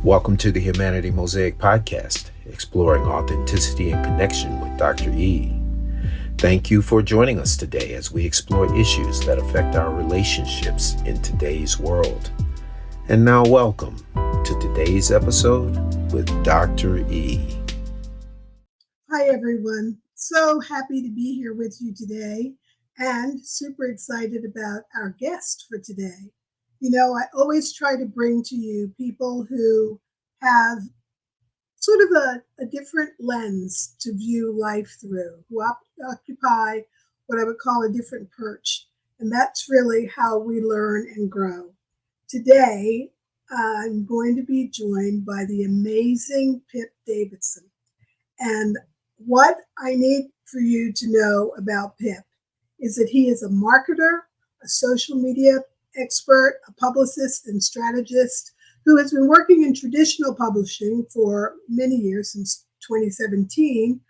Welcome to the Humanity Mosaic podcast, exploring authenticity and connection with Dr. E. Thank you for joining us today as we explore issues that affect our relationships in today's world. And now welcome to today's episode with Dr. E. Hi, everyone. So happy to be here with you today and super excited about our guest for today. You know, I always try to bring to you people who have sort of a different lens to view life through, who occupy what I would call a different perch. And that's really how we learn and grow. Today, I'm going to be joined by the amazing Pip Davidson. And what I need for you to know about Pip is that he is a marketer, a social media expert, a publicist and strategist who has been working in traditional publishing for many years, since 2017.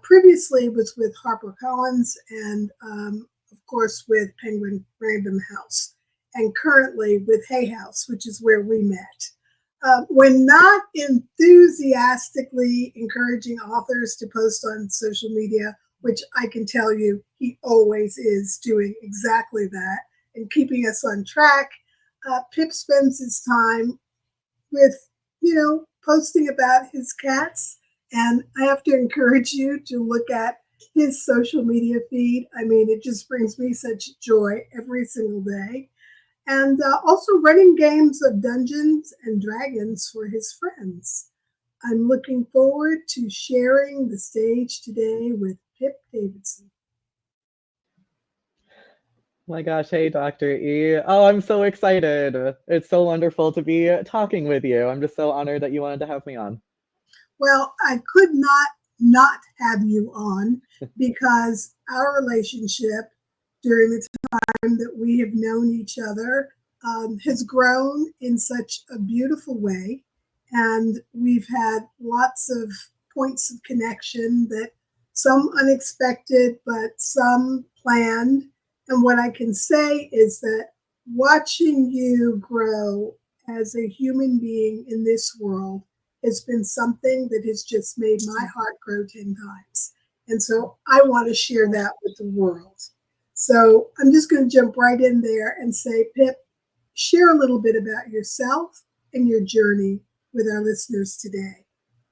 Previously was with HarperCollins and, of course, with Penguin Random House, and currently with Hay House, which is where we met. When not enthusiastically encouraging authors to post on social media, which I can tell you he always is doing exactly that and keeping us on track, Pip spends his time with, posting about his cats. And I have to encourage you to look at his social media feed. I mean, it just brings me such joy every single day. And also running games of Dungeons and Dragons for his friends. I'm looking forward to sharing the stage today with Pip Davidson. My gosh, hey, Dr. E. Oh, I'm so excited. It's so wonderful to be talking with you. I'm just so honored that you wanted to have me on. Well, I could not have you on because our relationship during the time that we have known each other has grown in such a beautiful way. And we've had lots of points of connection, that some unexpected, but some planned. And what I can say is that watching you grow as a human being in this world has been something that has just made my heart grow 10 times. And so I want to share that with the world. So I'm just going to jump right in there and say, Pip, share a little bit about yourself and your journey with our listeners today.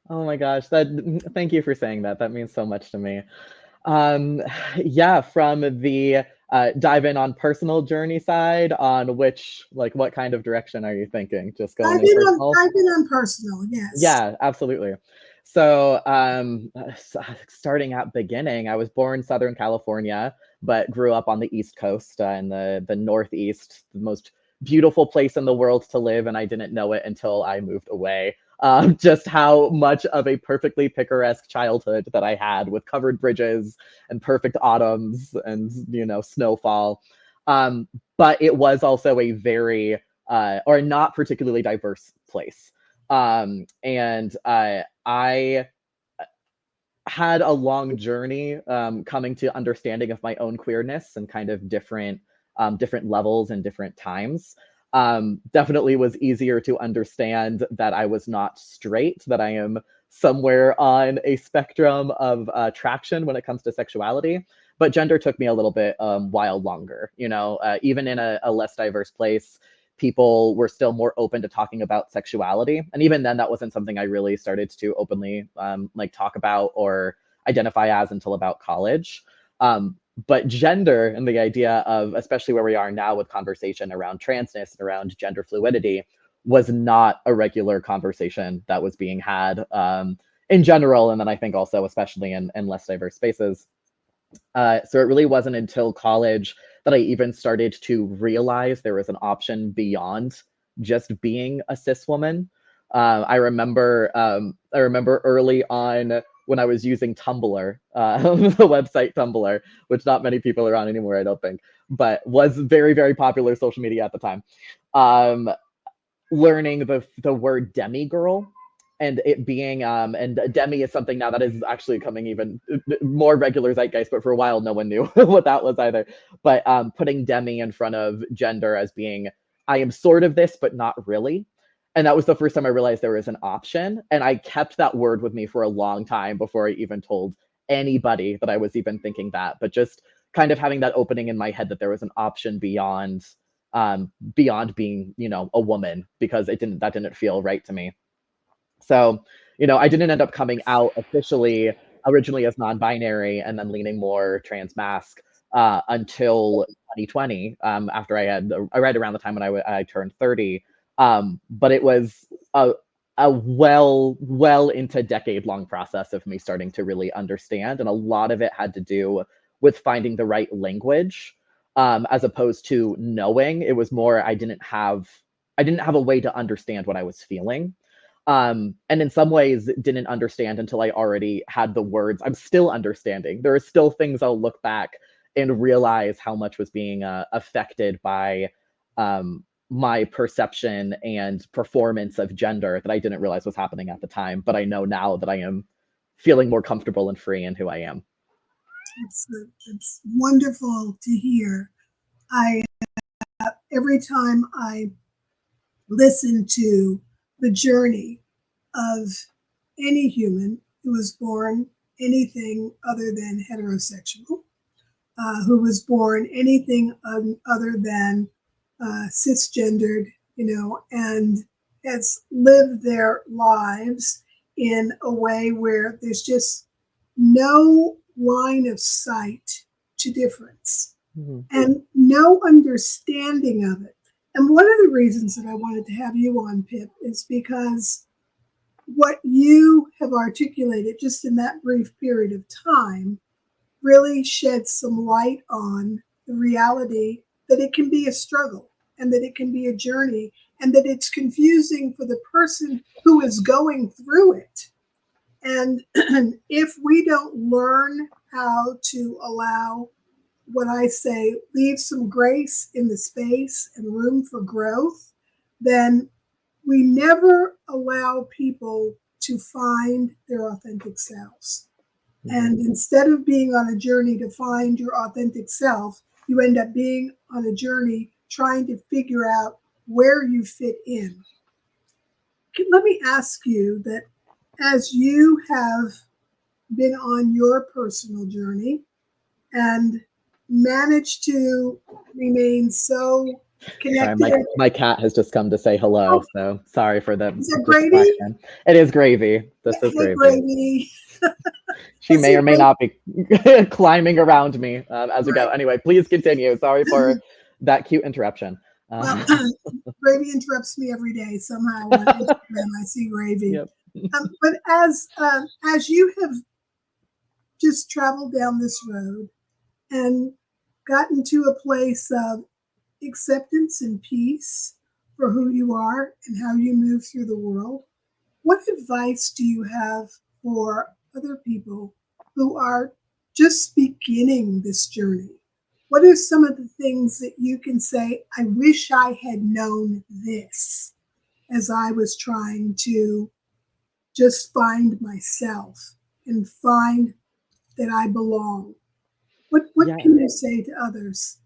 Oh my gosh, thank you for saying that. That means so much to me. From the dive in on personal journey side, on what kind of direction are you thinking? Just going in personal? Dive in on personal, yes. Yeah, absolutely. So starting at beginning, I was born in Southern California, but grew up on the East Coast, in the Northeast, the most beautiful place in the world to live, and I didn't know it until I moved away. Just how much of a perfectly picturesque childhood that I had, with covered bridges and perfect autumns and snowfall. But it was also a very or not particularly diverse place. And I had a long journey coming to understanding of my own queerness and kind of different levels and different times. Definitely was easier to understand that I was not straight, that I am somewhere on a spectrum of attraction when it comes to sexuality. But gender took me a little bit while longer. Even in a less diverse place, people were still more open to talking about sexuality. And even then, that wasn't something I really started to openly talk about or identify as until about college. But gender and the idea of, especially where we are now with conversation around transness and around gender fluidity, was not a regular conversation that was being had in general. And then I think also, especially in less diverse spaces. So it really wasn't until college that I even started to realize there was an option beyond just being a cis woman. I remember early on when I was using Tumblr, the website Tumblr, which not many people are on anymore, I don't think, but was very, very popular social media at the time. Learning the word demigirl, and it being and demi is something now that is actually coming even more regular zeitgeist, but for a while no one knew what that was either. But putting demi in front of gender as being, I am sort of this but not really, And that was the first time I realized there was an option. And I kept that word with me for a long time before I even told anybody that I was even thinking that. But just kind of having that opening in my head that there was an option beyond being, a woman, because that didn't feel right to me. So, I didn't end up coming out officially originally as non-binary and then leaning more trans-masc until 2020, after right around the time when I turned 30. But it was a well into decade-long process of me starting to really understand, and a lot of it had to do with finding the right language, as opposed to knowing. It was more I didn't have a way to understand what I was feeling. And in some ways didn't understand until I already had the words. I'm still understanding. There are still things I'll look back and realize how much was being affected by my perception and performance of gender that I didn't realize was happening at the time. But I know now that I am feeling more comfortable and free in who I am. It's wonderful to hear. Every time I listen to the journey of any human who was born anything other than heterosexual, who was born anything other than cisgendered, and has lived their lives in a way where there's just no line of sight to difference, and no understanding of it. And one of the reasons that I wanted to have you on, Pip, is because what you have articulated just in that brief period of time really sheds some light on the reality that it can be a struggle, and that it can be a journey, and that it's confusing for the person who is going through it. And if we don't learn how to allow, what I say, leave some grace in the space and room for growth, then we never allow people to find their authentic selves. And instead of being on a journey to find your authentic self, you end up being on a journey trying to figure out where you fit in. Let me ask you that, as you have been on your personal journey and managed to remain so connected. Sorry, my cat has just come to say hello, so sorry for the Is it Gravy? It is Gravy. This is Gravy. Gravy. She may or may not be climbing around me as we go. Anyway, please continue. Sorry for that cute interruption. Well, Gravy interrupts me every day somehow on Instagram. I see Gravy. Yep. But as you have just traveled down this road and gotten to a place of acceptance and peace for who you are and how you move through the world, what advice do you have for other people who are just beginning this journey? What are some of the things that you can say, I wish I had known this as I was trying to just find myself and find that I belong? What can you say to others?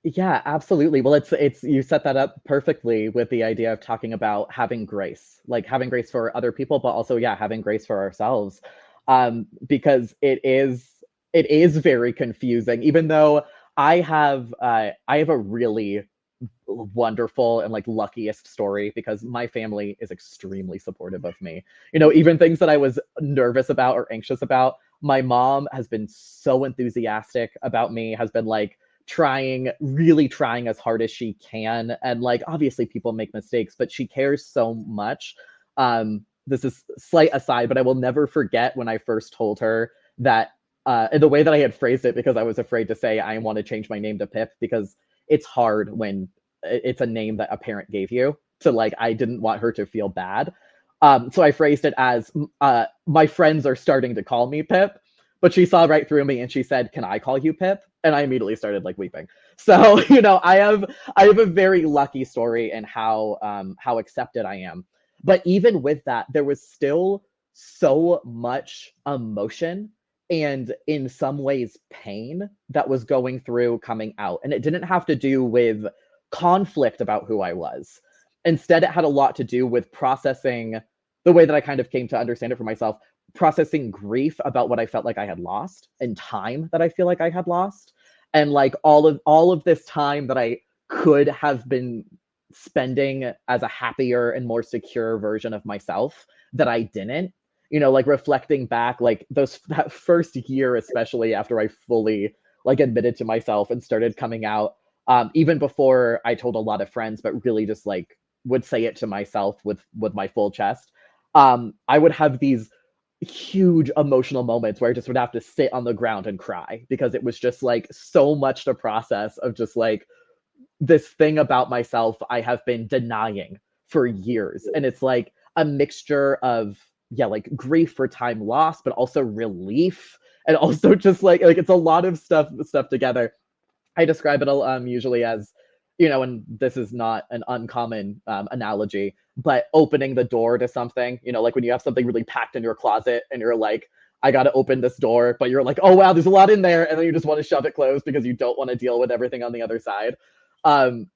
Yeah, absolutely. Well, it's you set that up perfectly with the idea of talking about having grace, like having grace for other people, but also, having grace for ourselves, because it is very confusing. Even though I have a really wonderful and luckiest story, because my family is extremely supportive of me. Even things that I was nervous about or anxious about, my mom has been so enthusiastic about me, has been really trying as hard as she can. And obviously people make mistakes, but she cares so much. This is slight aside, but I will never forget when I first told her that, the way that I had phrased it, because I was afraid to say I want to change my name to Pip, because it's hard when it's a name that a parent gave you. So I didn't want her to feel bad. So I phrased it as, my friends are starting to call me Pip, but she saw right through me and she said, "Can I call you Pip?" And I immediately started weeping. So, I have a very lucky story in how accepted I am. But even with that, there was still so much emotion and, in some ways, pain that was going through coming out. And it didn't have to do with conflict about who I was. Instead, it had a lot to do with processing the way that I kind of came to understand it for myself, processing grief about what I felt like I had lost and time that I feel like I had lost. And like all of this time that I could have been spending as a happier and more secure version of myself that I didn't, like reflecting back, like that first year, especially after I fully like admitted to myself and started coming out, even before I told a lot of friends, but really just like would say it to myself with my full chest. I would have these huge emotional moments where I just would have to sit on the ground and cry because it was just like so much to process of just like this thing about myself I have been denying for years. And it's like a mixture of, yeah, like grief for time lost, but also relief. And also just like it's a lot of stuff together. I describe it usually as, and this is not an uncommon analogy, but opening the door to something, like when you have something really packed in your closet and you're like, I got to open this door, but you're like, oh, wow, there's a lot in there. And then you just want to shove it closed because you don't want to deal with everything on the other side. Um,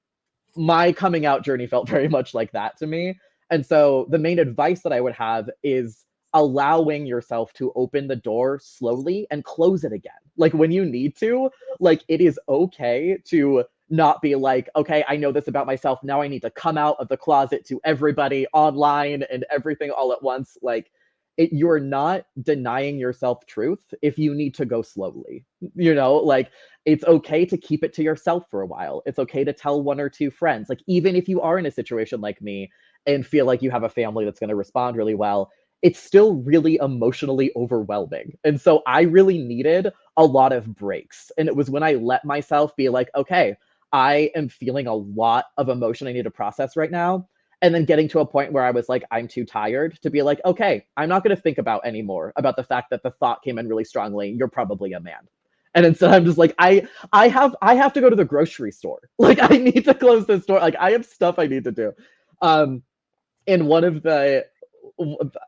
my coming out journey felt very much like that to me. And so the main advice that I would have is allowing yourself to open the door slowly and close it again. Like when you need to, like it is okay to not be like, okay, I know this about myself. Now I need to come out of the closet to everybody online and everything all at once. Like you're not denying yourself truth if you need to go slowly, like it's okay to keep it to yourself for a while. It's okay to tell one or two friends, like even if you are in a situation like me and feel like you have a family that's going to respond really well, it's still really emotionally overwhelming. And so I really needed a lot of breaks. And it was when I let myself be like, okay, I am feeling a lot of emotion I need to process right now. And then getting to a point where I was like, I'm too tired to be like, okay, I'm not going to think about anymore about the fact that the thought came in really strongly. You're probably a man. And instead I'm just like, I have to go to the grocery store. Like I need to close this door. Like I have stuff I need to do. In one of the,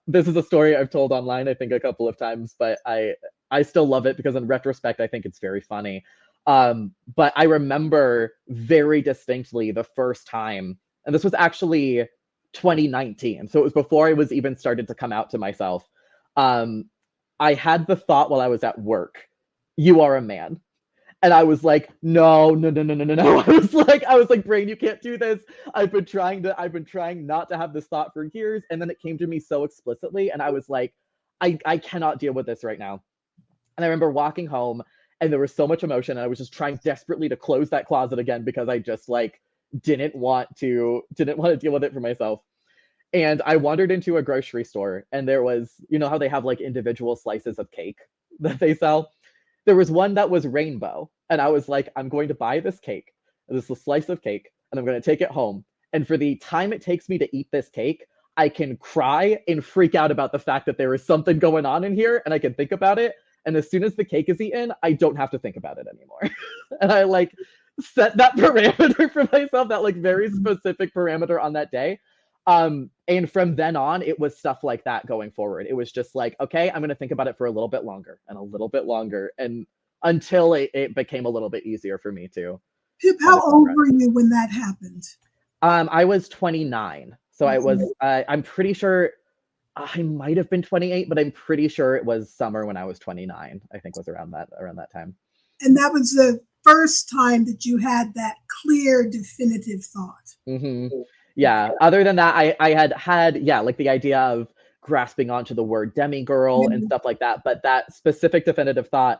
this is a story I've told online, I think a couple of times, but I still love it because in retrospect, I think it's very funny. But I remember very distinctly the first time, and this was actually 2019. So it was before I was even started to come out to myself. I had the thought while I was at work, you are a man. And I was like, no. I was like, brain, you can't do this. I've been trying not to have this thought for years. And then it came to me so explicitly. And I was like, I cannot deal with this right now. And I remember walking home and there was so much emotion. And I was just trying desperately to close that closet again because I just like didn't want to deal with it for myself. And I wandered into a grocery store and there was, how they have like individual slices of cake that they sell. There was one that was rainbow. And I was like, I'm going to buy this cake. This is a slice of cake. And I'm going to take it home. And for the time it takes me to eat this cake, I can cry and freak out about the fact that there is something going on in here. And I can think about it. And as soon as the cake is eaten, I don't have to think about it anymore. And I like set that parameter for myself, that like very specific parameter on that day. And from then on, it was stuff like that going forward. It was just like, okay, I'm going to think about it for a little bit longer and a little bit longer. And until it became a little bit easier for me to. Pip, how old were you when that happened? I was 29. So I was, I'm pretty sure I might have been 28, but I'm pretty sure it was summer when I was 29, I think was around that time. And that was the first time that you had that clear, definitive thought. Mm-hmm. Yeah. Other than that, I had, yeah, like the idea of grasping onto the word demigirl and stuff like that. But that specific definitive thought,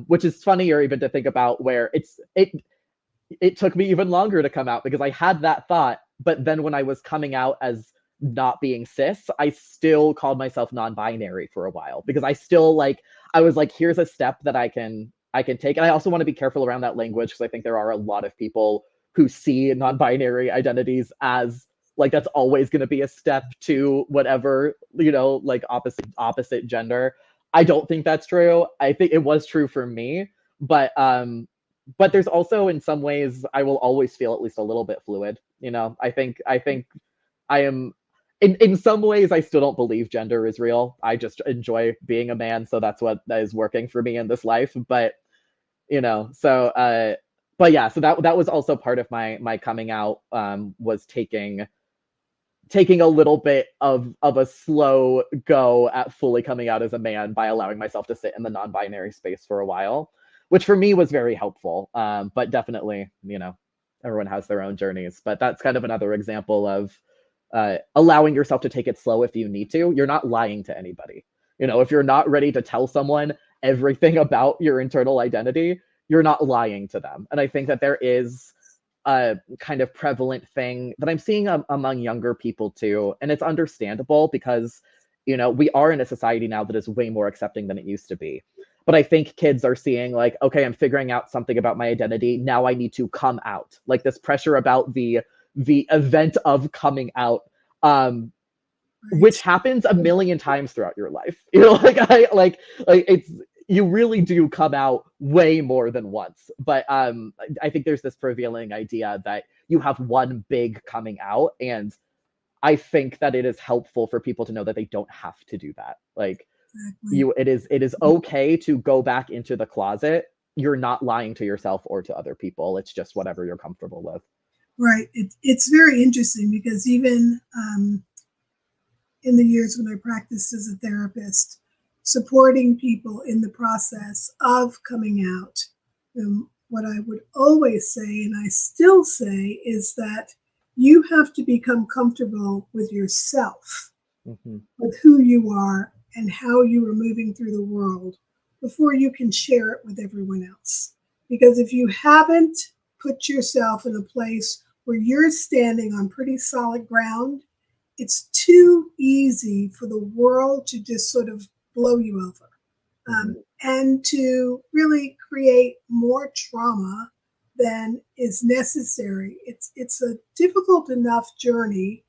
which is funnier even to think about, where it took me even longer to come out because I had that thought. But then when I was coming out as not being cis, I still called myself non-binary for a while because I still I was like, here's a step that I can take. And I also want to be careful around that language because I think there are a lot of people who see non-binary identities as like that's always going to be a step to whatever, like opposite gender. I don't think that's true. I think it was true for me, but there's also in some ways I will always feel at least a little bit fluid. I think I am in some ways I still don't believe gender is real. I just enjoy being a man, so that's what is working for me in this life. But but yeah, so that was also part of my coming out, was taking taking a little bit of a slow go at fully coming out as a man by allowing myself to sit in the non-binary space for a while, which for me was very helpful. But definitely, everyone has their own journeys. But that's kind of another example of allowing yourself to take it slow if you need to. You're not lying to anybody. If you're not ready to tell someone everything about your internal identity, you're not lying to them. And I think that there is a kind of prevalent thing that I'm seeing among younger people too. And it's understandable because, we are in a society now that is way more accepting than it used to be. But I think kids are seeing like, okay, I'm figuring out something about my identity. Now I need to come out. Like this pressure about the event of coming out, which happens a million times throughout your life. Like it's, you really do come out way more than once. But I think there's this prevailing idea that you have one big coming out, and I think that it is helpful for people to know that they don't have to do that. Like it is okay to go back into the closet. You're not lying to yourself or to other people. It's just whatever you're comfortable with. Right. It's very interesting because even in the years when I practiced as a therapist, supporting people in the process of coming out, what I would always say, and I still say, is that you have to become comfortable with yourself, with who you are and how you are moving through the world before you can share it with everyone else. Because if you haven't put yourself in a place where you're standing on pretty solid ground, it's too easy for the world to just sort of blow you over and to really create more trauma than is necessary. It's a difficult enough journey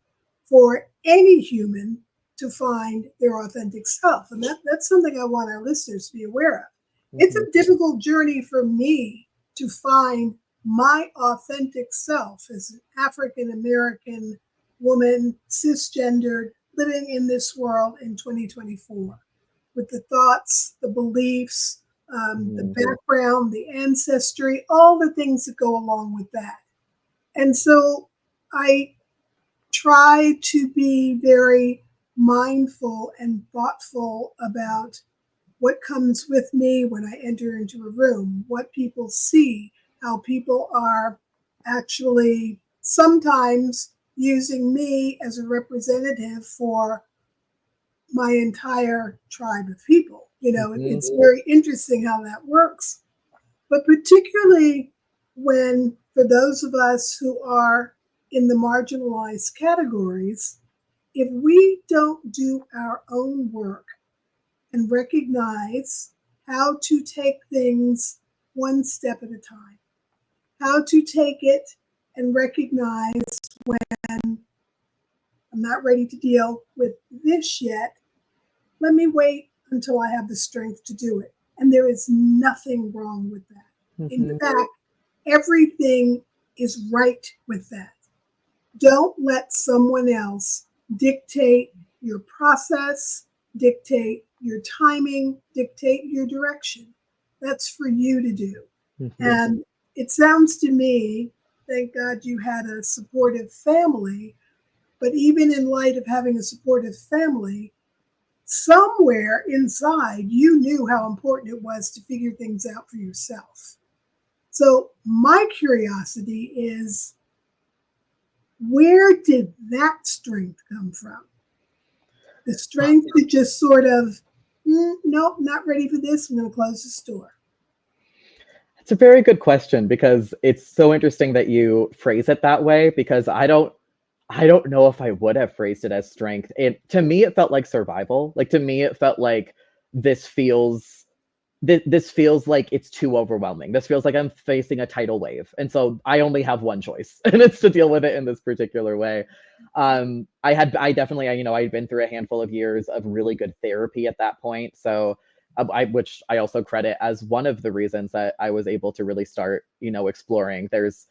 for any human to find their authentic self. And that's something I want our listeners to be aware of. It's a difficult journey for me to find my authentic self as an African American woman, cisgendered, living in this world in 2024, with the thoughts, the beliefs, the background, the ancestry, all the things that go along with that. And so I try to be very mindful and thoughtful about what comes with me when I enter into a room, what people see, how people are actually sometimes using me as a representative for my entire tribe of people. It's very interesting how that works. But particularly when, for those of us who are in the marginalized categories, if we don't do our own work and recognize how to take things one step at a time, how to take it and recognize when I'm not ready to deal with this yet, let me wait until I have the strength to do it. And there is nothing wrong with that. In fact, everything is right with that. Don't let someone else dictate your process, dictate your timing, dictate your direction. That's for you to do. And it sounds to me, thank God you had a supportive family, but even in light of having a supportive family, somewhere inside you knew how important it was to figure things out for yourself. So my curiosity is, where did that strength come from? The strength to just sort of, nope, not ready for this, I'm going to close the store. It's a very good question, because it's so interesting that you phrase it that way, because I don't know if I would have phrased it as strength. To me, it felt like survival. Like, to me, it felt like this feels like it's too overwhelming. This feels like I'm facing a tidal wave. And so I only have one choice, and it's to deal with it in this particular way. I'd been through a handful of years of really good therapy at that point. So which I also credit as one of the reasons that I was able to really start, exploring. There's,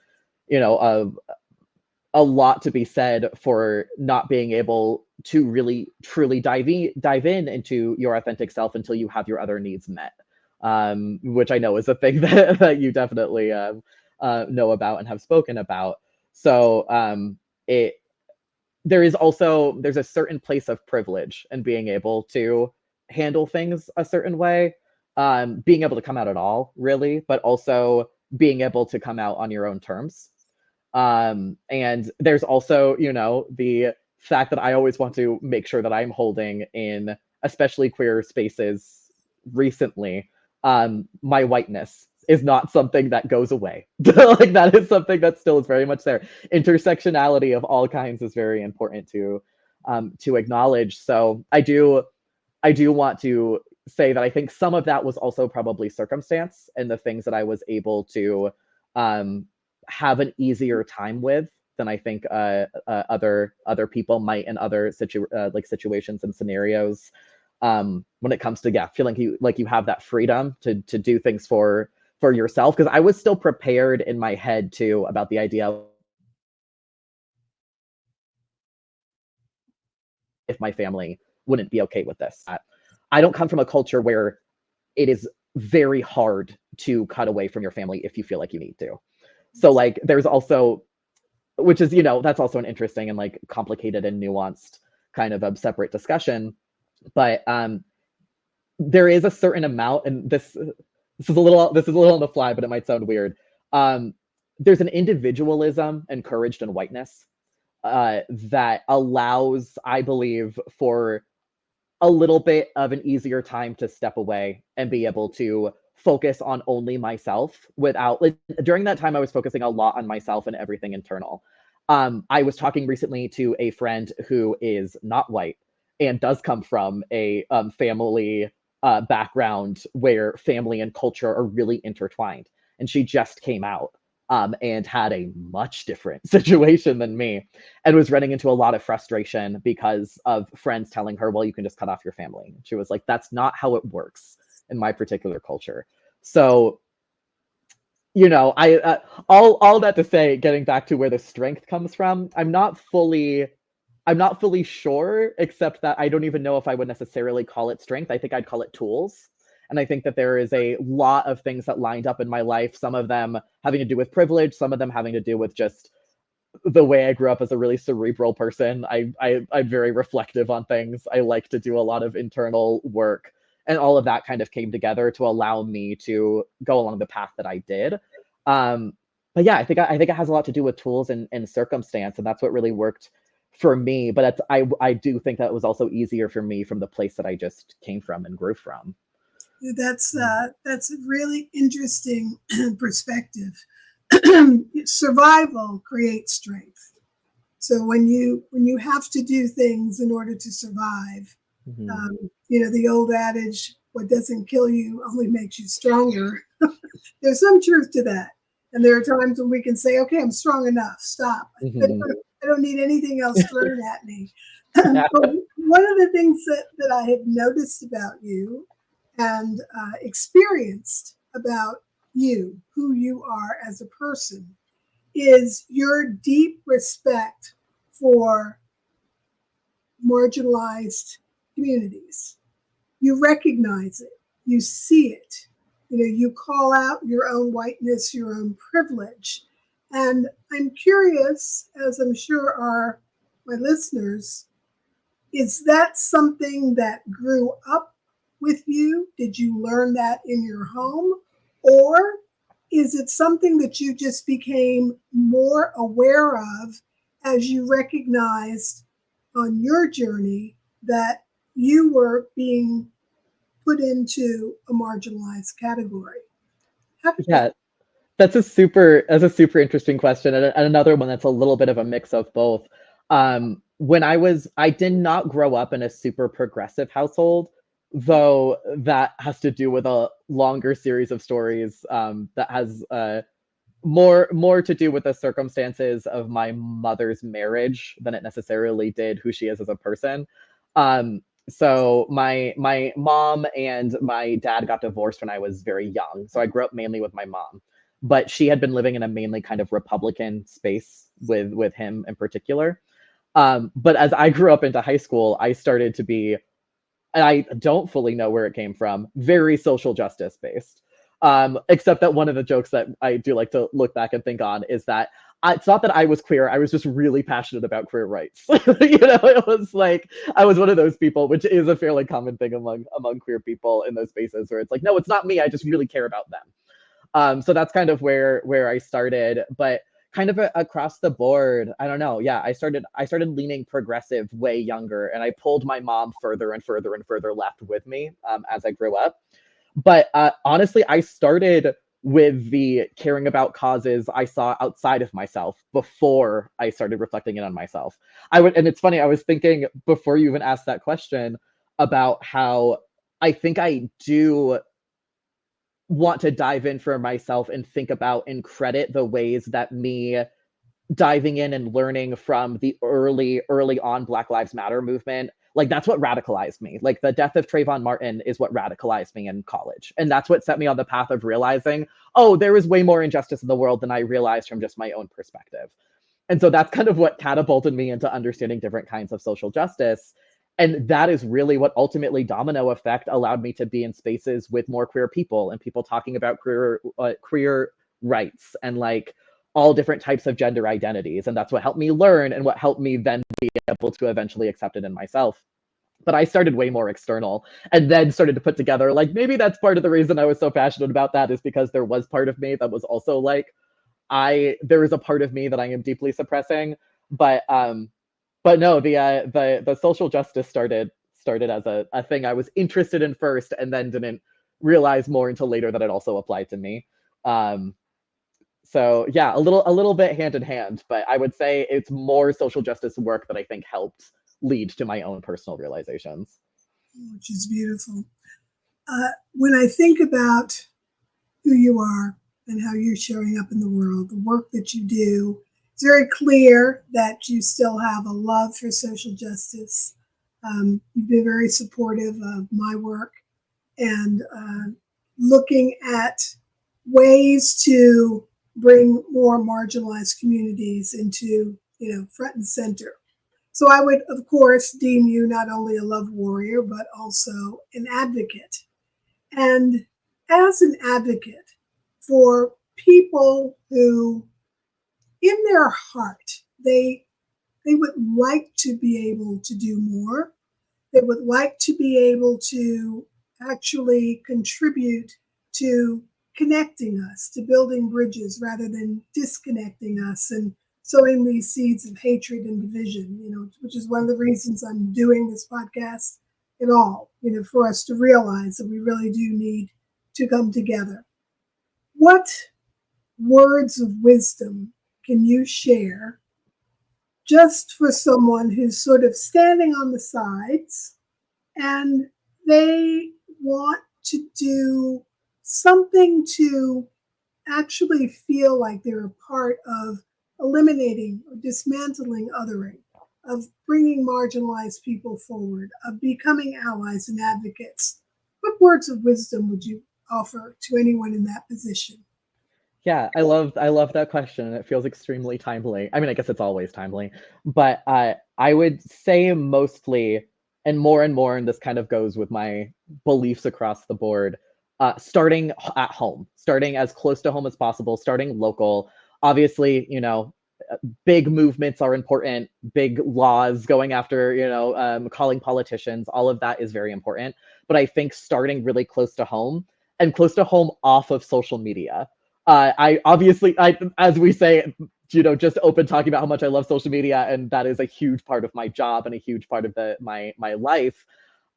a lot to be said for not being able to really truly dive in into your authentic self until you have your other needs met, which I know is a thing that you definitely know about and have spoken about. So there's a certain place of privilege in being able to handle things a certain way, being able to come out at all, really, but also being able to come out on your own terms. And there's also, the fact that I always want to make sure that I'm holding in, especially queer spaces recently, my whiteness is not something that goes away. Like, that is something that still is very much there. Intersectionality of all kinds is very important to acknowledge. So I do want to say that I think some of that was also probably circumstance and the things that I was able to have an easier time with than I think other people might in other situations and scenarios. When it comes to feeling you have that freedom to do things for yourself, because I was still prepared in my head too about the idea of if my family wouldn't be okay with this. I don't come from a culture where it is very hard to cut away from your family if you feel like you need to. So like there's also, which is, that's also an interesting and like complicated and nuanced kind of a separate discussion. But there is a certain amount, and this is a little on the fly, but it might sound weird. There's an individualism encouraged in whiteness that allows, I believe, for a little bit of an easier time to step away and be able to focus on only myself without, like, during that time I was focusing a lot on myself and everything internal. I was talking recently to a friend who is not white and does come from a family background where family and culture are really intertwined. And she just came out and had a much different situation than me, and was running into a lot of frustration because of friends telling her, well, you can just cut off your family. She was like, that's not how it works in my particular culture. So, I all that to say, getting back to where the strength comes from, I'm not fully sure, except that I don't even know if I would necessarily call it strength. I think I'd call it tools. And I think that there is a lot of things that lined up in my life, some of them having to do with privilege, some of them having to do with just the way I grew up as a really cerebral person. I'm very reflective on things. I like to do a lot of internal work. And all of that kind of came together to allow me to go along the path that I did. But yeah, I think it has a lot to do with tools and circumstance, and that's what really worked for me. But I do think that it was also easier for me from the place that I just came from and grew from. That's a really interesting perspective. Survival creates strength. So when you have to do things in order to survive, the old adage, what doesn't kill you only makes you stronger. There's some truth to that. And there are times when we can say, okay, I'm strong enough, stop. I don't need anything else thrown at me. But one of the things that I have noticed about you and experienced about you, who you are as a person, is your deep respect for marginalized communities. You recognize it, you see it, you call out your own whiteness, your own privilege. And I'm curious, as I'm sure are my listeners, is that something that grew up with you? Did you learn that in your home? Or is it something that you just became more aware of as you recognized on your journey that you were being put into a marginalized category? Yeah, that's a super interesting question, and another one that's a little bit of a mix of both. When I did not grow up in a super progressive household, though that has to do with a longer series of stories that has more to do with the circumstances of my mother's marriage than it necessarily did who she is as a person. So my mom and my dad got divorced when I was very young. So I grew up mainly with my mom, but she had been living in a mainly kind of Republican space with him in particular. But as I grew up into high school, I started to be, and I don't fully know where it came from, very social justice based. Except that one of the jokes that I do like to look back and think on is that it's not that I was queer. I was just really passionate about queer rights. It was like I was one of those people, which is a fairly common thing among queer people in those spaces, where it's like, no, it's not me. I just really care about them. So that's kind of where I started, but kind of across the board, I don't know. Yeah, I started leaning progressive way younger, and I pulled my mom further and further and further left with me as I grew up. But honestly, I started with the caring about causes I saw outside of myself before I started reflecting in on myself. And it's funny, I was thinking before you even asked that question about how I think I do want to dive in for myself and think about and credit the ways that me diving in and learning from the early on Black Lives Matter movement, like that's what radicalized me. Like the death of Trayvon Martin is what radicalized me in college. And that's what set me on the path of realizing, oh, there is way more injustice in the world than I realized from just my own perspective. And so that's kind of what catapulted me into understanding different kinds of social justice. And that is really what ultimately domino effect allowed me to be in spaces with more queer people and people talking about queer rights and like all different types of gender identities. And that's what helped me learn and what helped me then be able to eventually accept it in myself. But I started way more external and then started to put together, like, maybe that's part of the reason I was so passionate about that, is because there was part of me that was also like, there is a part of me that I am deeply suppressing. But no, the social justice started as a thing I was interested in first, and then didn't realize more until later that it also applied to me. So yeah, a little bit hand in hand, but I would say it's more social justice work that I think helped lead to my own personal realizations. Which is beautiful. When I think about who you are and how you're showing up in the world, the work that you do, it's very clear that you still have a love for social justice. You've been very supportive of my work and looking at ways to bring more marginalized communities into, front and center. So I would, of course, deem you not only a love warrior, but also an advocate. And as an advocate for people who, in their heart, they would like to be able to do more. They would like to be able to actually contribute to connecting us, to building bridges rather than disconnecting us and sowing these seeds of hatred and division, which is one of the reasons I'm doing this podcast at all, for us to realize that we really do need to come together. What words of wisdom can you share just for someone who's sort of standing on the sides and they want to do something to actually feel like they're a part of eliminating or dismantling othering, of bringing marginalized people forward, of becoming allies and advocates? What words of wisdom would you offer to anyone in that position? Yeah, I love that question. It feels extremely timely. I mean, I guess it's always timely, but I would say mostly, and more, and this kind of goes with my beliefs across the board, starting at home, starting as close to home as possible, starting local. Obviously, big movements are important, big laws going after, calling politicians, all of that is very important. But I think starting really close to home, and close to home off of social media. I obviously, as we say, just open talking about how much I love social media, and that is a huge part of my job and a huge part of my life.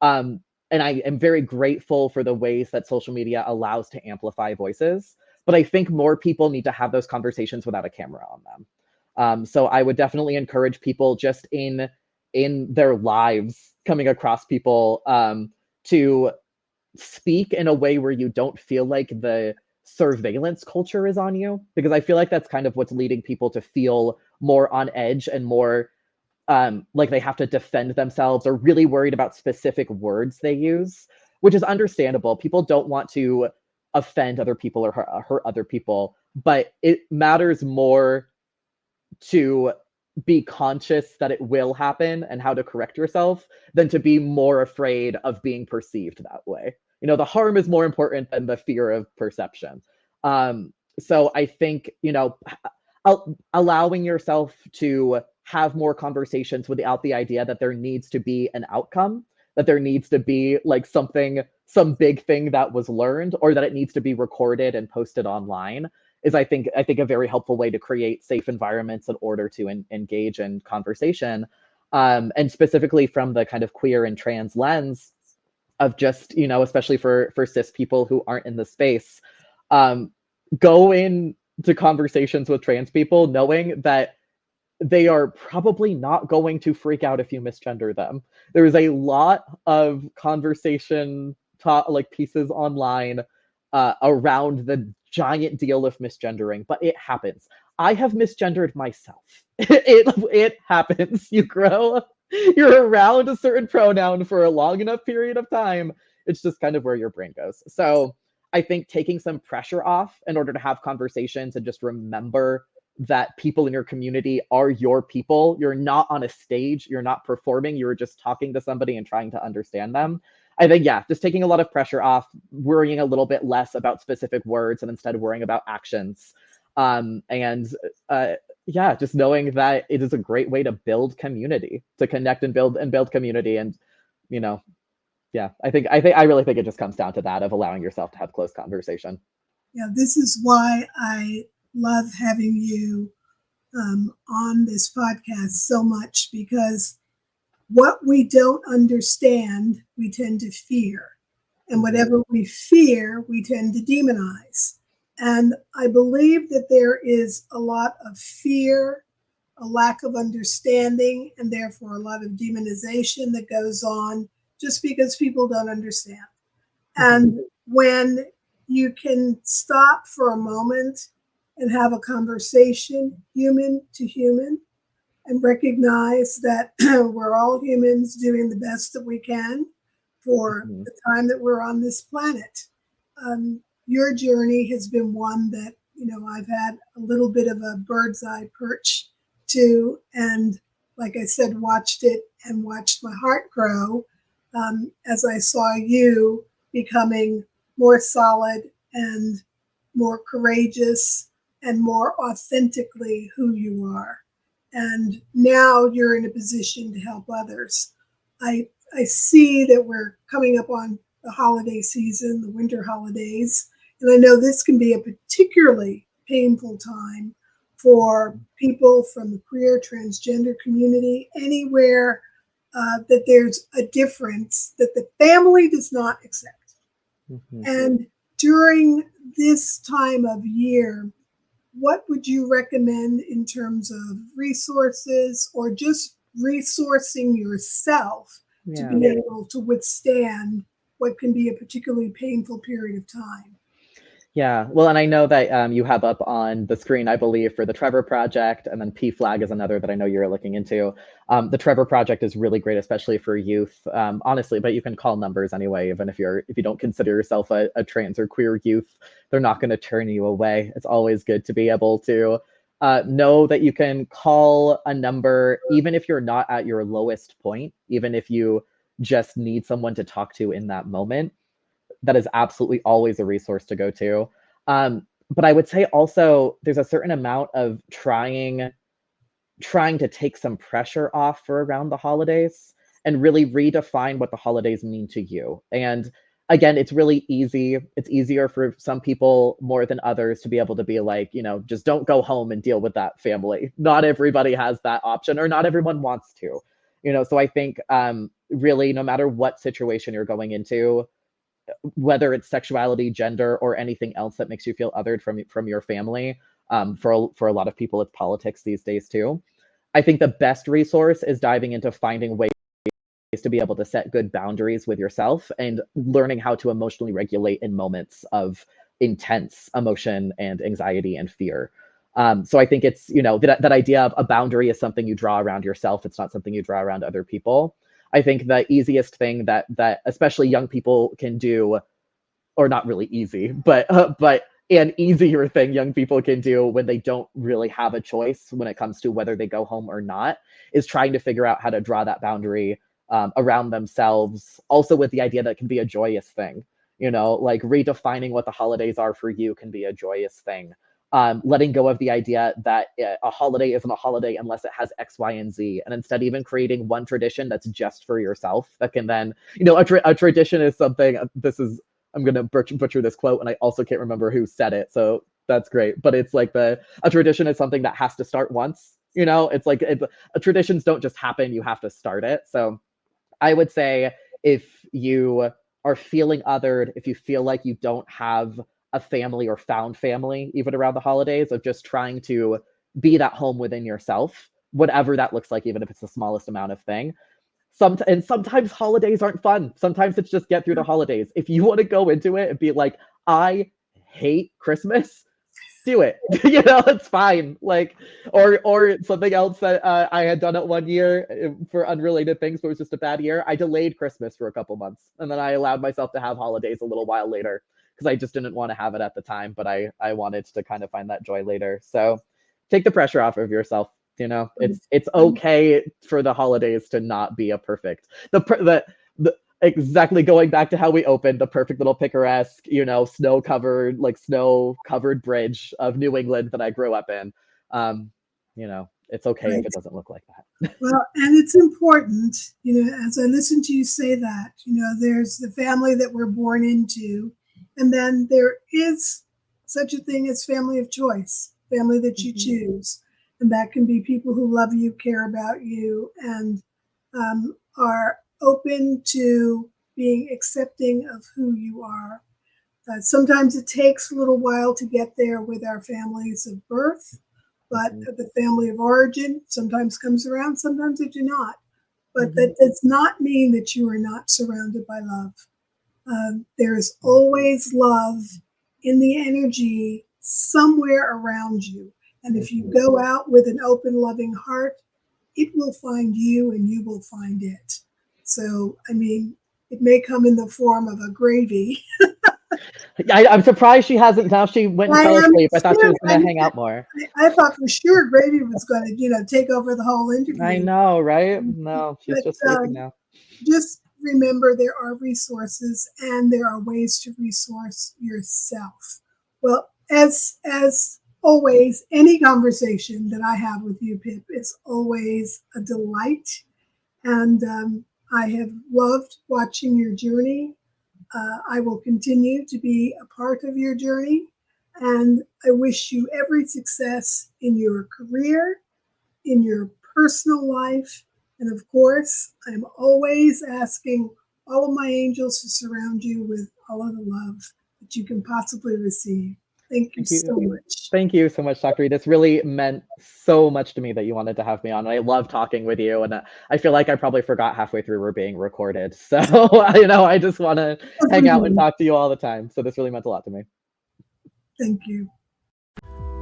And I am very grateful for the ways that social media allows to amplify voices. But I think more people need to have those conversations without a camera on them. So I would definitely encourage people just in their lives, coming across people, to speak in a way where you don't feel like the surveillance culture is on you, because I feel like that's kind of what's leading people to feel more on edge and more like they have to defend themselves, or really worried about specific words they use, which is understandable. People don't want to offend other people or hurt other people, but it matters more to be conscious that it will happen and how to correct yourself than to be more afraid of being perceived that way. The harm is more important than the fear of perception. So I think, allowing yourself to have more conversations without the idea that there needs to be an outcome, that there needs to be like some big thing that was learned, or that it needs to be recorded and posted online, is I think a very helpful way to create safe environments in order to engage in conversation. And specifically from the kind of queer and trans lens of just, especially for cis people who aren't in the space, um, go into conversations with trans people knowing that they are probably not going to freak out if you misgender them. There is a lot of conversation like pieces online around the giant deal of misgendering, but it happens. I have misgendered myself. It happens. You're around a certain pronoun for a long enough period of time. It's just kind of where your brain goes. So I think taking some pressure off in order to have conversations and just remember that people in your community are your people. You're not on a stage, you're not performing, you're just talking to somebody and trying to understand them. I think, yeah, just taking a lot of pressure off, worrying a little bit less about specific words and instead worrying about actions. And yeah, just knowing that it is a great way to build community, to connect and build community. And, yeah, I really think it just comes down to that, of allowing yourself to have close conversation. Yeah, this is why I love having you on this podcast so much, because what we don't understand, we tend to fear. And whatever we fear, we tend to demonize. And I believe that there is a lot of fear, a lack of understanding, and therefore a lot of demonization that goes on just because people don't understand. And when you can stop for a moment and have a conversation, human to human, and recognize that we're all humans doing the best that we can for the time that we're on this planet. Your journey has been one that, I've had a little bit of a bird's eye perch to, and like I said, watched it and watched my heart grow as I saw you becoming more solid and more courageous and more authentically who you are. And now you're in a position to help others. I see that we're coming up on the holiday season, the winter holidays, and I know this can be a particularly painful time for people from the queer, transgender community, anywhere that there's a difference that the family does not accept. And during this time of year, what would you recommend in terms of resources, or just resourcing yourself to be able to withstand what can be a particularly painful period of time? Yeah, well, and I know that you have up on the screen, I believe, for the Trevor Project, and then P-Flag is another that I know you're looking into. The Trevor Project is really great, especially for youth, honestly, but you can call numbers anyway, even if you don't consider yourself a trans or queer youth. They're not going to turn you away. It's always good to be able to know that you can call a number, even if you're not at your lowest point, even if you just need someone to talk to in that moment. That is absolutely always a resource to go to. But I would say also there's a certain amount of trying to take some pressure off for around the holidays and really redefine what the holidays mean to you. And again, it's really easy. It's easier for some people more than others to be able to be like, just don't go home and deal with that family. Not everybody has that option, or not everyone wants to, so I think really, no matter what situation you're going into, whether it's sexuality, gender, or anything else that makes you feel othered from your family. For a lot of people, it's politics these days too. I think the best resource is diving into finding ways to be able to set good boundaries with yourself and learning how to emotionally regulate in moments of intense emotion and anxiety and fear. So I think it's, that idea of a boundary is something you draw around yourself. It's not something you draw around other people. I think the easiest thing that especially young people can do, or not really easy, but an easier thing young people can do when they don't really have a choice when it comes to whether they go home or not, is trying to figure out how to draw that boundary around themselves. Also with the idea that it can be a joyous thing, like redefining what the holidays are for you can be a joyous thing. letting go of the idea that a holiday isn't a holiday unless it has X, Y, and Z, and instead even creating one tradition that's just for yourself that can then, a tradition is something, I'm going to butcher this quote, and I also can't remember who said it, so that's great, but it's like a tradition is something that has to start once, it's like traditions don't just happen, you have to start it. So I would say if you are feeling othered, if you feel like you don't have a family or found family, even around the holidays, of just trying to be that home within yourself, whatever that looks like, even if it's the smallest amount of thing. And sometimes holidays aren't fun. Sometimes it's just get through the holidays. If you want to go into it and be like, I hate Christmas, do it. It's fine. Like, or something else that I had done it one year for unrelated things, but it was just a bad year. I delayed Christmas for a couple months, and then I allowed myself to have holidays a little while later because I just didn't want to have it at the time, but I wanted to kind of find that joy later. So take the pressure off of yourself. It's okay for the holidays to not be a perfect, exactly going back to how we opened, the perfect little picaresque, snow covered bridge of New England that I grew up in. It's okay if it doesn't look like that. Well, and it's important, as I listen to you say that, there's the family that we're born into, and then there is such a thing as family of choice, family that you choose. And that can be people who love you, care about you, and are open to being accepting of who you are. Sometimes it takes a little while to get there with our families of birth, but the family of origin sometimes comes around, sometimes they do not. But that does not mean that you are not surrounded by love. There is always love in the energy somewhere around you. And if you go out with an open, loving heart, it will find you and you will find it. So, it may come in the form of a gravy. I'm surprised she hasn't. Now she went and fell asleep. I thought she was going to hang out more. I thought for sure gravy was going to, take over the whole interview. I know, right? No, she's just sleeping now. Just remember there are resources and there are ways to resource yourself. Well, as always, any conversation that I have with you, Pip, is always a delight. And I have loved watching your journey. I will continue to be a part of your journey. And I wish you every success in your career, in your personal life. And of course, I'm always asking all of my angels to surround you with all of the love that you can possibly receive. Thank you so much. Thank you so much, Dr. E. This really meant so much to me that you wanted to have me on. I love talking with you, and I feel like I probably forgot halfway through we're being recorded. So, I just want to hang out and talk to you all the time. So this really meant a lot to me. Thank you.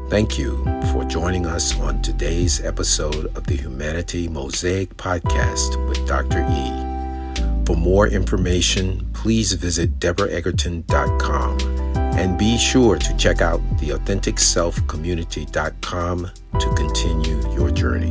Thank you for joining us on today's episode of the Humanity Mosaic podcast with Dr. E. For more information, please visit DeborahEgerton.com. And be sure to check out theAuthenticSelfCommunity.com to continue your journey.